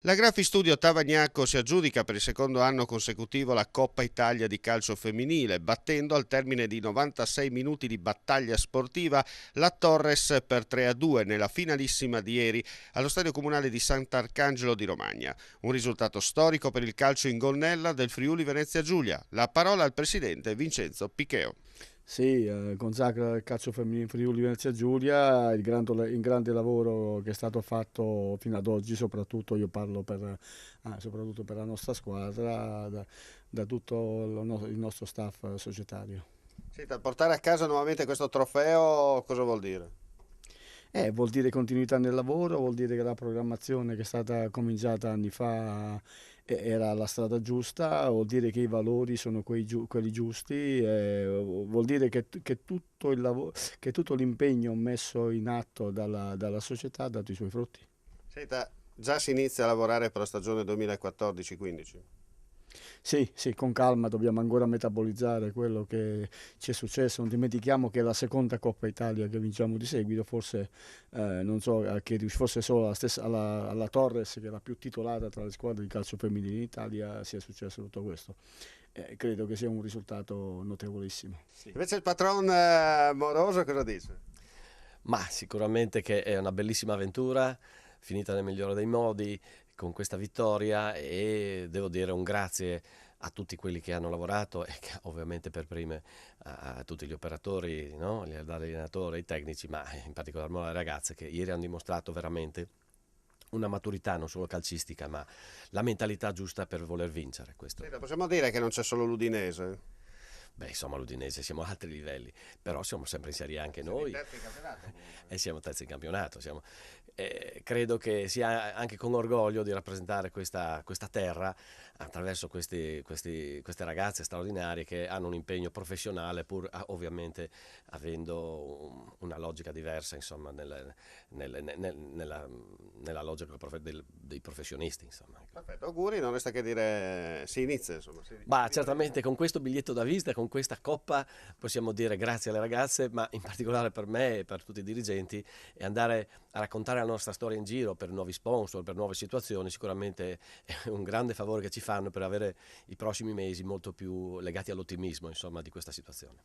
La Grafistudio Tavagnacco si aggiudica per il secondo anno consecutivo la Coppa Italia di calcio femminile, battendo al termine di 96 minuti di battaglia sportiva la Torres per 3-2 nella finalissima di ieri allo Stadio Comunale di Sant'Arcangelo di Romagna. Un risultato storico per il calcio in gonnella del Friuli Venezia Giulia. La parola al presidente Vincenzo Picheo. Sì, consacra il calcio femminile in Friuli Venezia Giulia, il grande lavoro che è stato fatto fino ad oggi, soprattutto io parlo soprattutto per la nostra squadra, da tutto il nostro staff societario. Senta, portare a casa nuovamente questo trofeo cosa vuol dire? Vuol dire continuità nel lavoro, vuol dire che la programmazione che è stata cominciata anni fa era la strada giusta, vuol dire che i valori sono quelli giusti, vuol dire che tutto che tutto l'impegno messo in atto dalla società ha dato i suoi frutti. Senta, già si inizia a lavorare per la stagione 2014-15. Sì, sì, con calma dobbiamo ancora metabolizzare quello che ci è successo. Non dimentichiamo che è la seconda Coppa Italia che vinciamo di seguito, forse non so, forse solo alla Torres, che è la più titolata tra le squadre di calcio femminile in Italia, sia successo tutto questo. Credo che sia un risultato notevolissimo. Sì. Invece il patron Moroso cosa dice? Ma sicuramente che è una bellissima avventura, finita nel migliore dei modi, con questa vittoria, e devo dire un grazie a tutti quelli che hanno lavorato e che, ovviamente per prime a tutti gli operatori, no? Gli allenatori, i tecnici, ma in particolar modo alle ragazze che ieri hanno dimostrato veramente una maturità non solo calcistica, ma la mentalità giusta per voler vincere. Questo. Senta, possiamo dire che non c'è solo l'Udinese? Beh, insomma, l'Udinese siamo a altri livelli, però siamo sempre in Serie A anche Siete in noi terza in campionato. e siamo terzi in campionato. Credo che sia anche con orgoglio di rappresentare questa terra attraverso queste ragazze straordinarie che hanno un impegno professionale, pur ovviamente avendo una logica diversa, insomma, nella logica dei professionisti. Insomma. Perfetto, auguri, non resta che dire si inizia, insomma. Ma certamente con questo biglietto da visita, con questa coppa, possiamo dire grazie alle ragazze, ma in particolare per me e per tutti i dirigenti, e andare a raccontare la nostra storia in giro per nuovi sponsor, per nuove situazioni, sicuramente è un grande favore che ci fanno per avere i prossimi mesi molto più legati all'ottimismo, insomma, di questa situazione.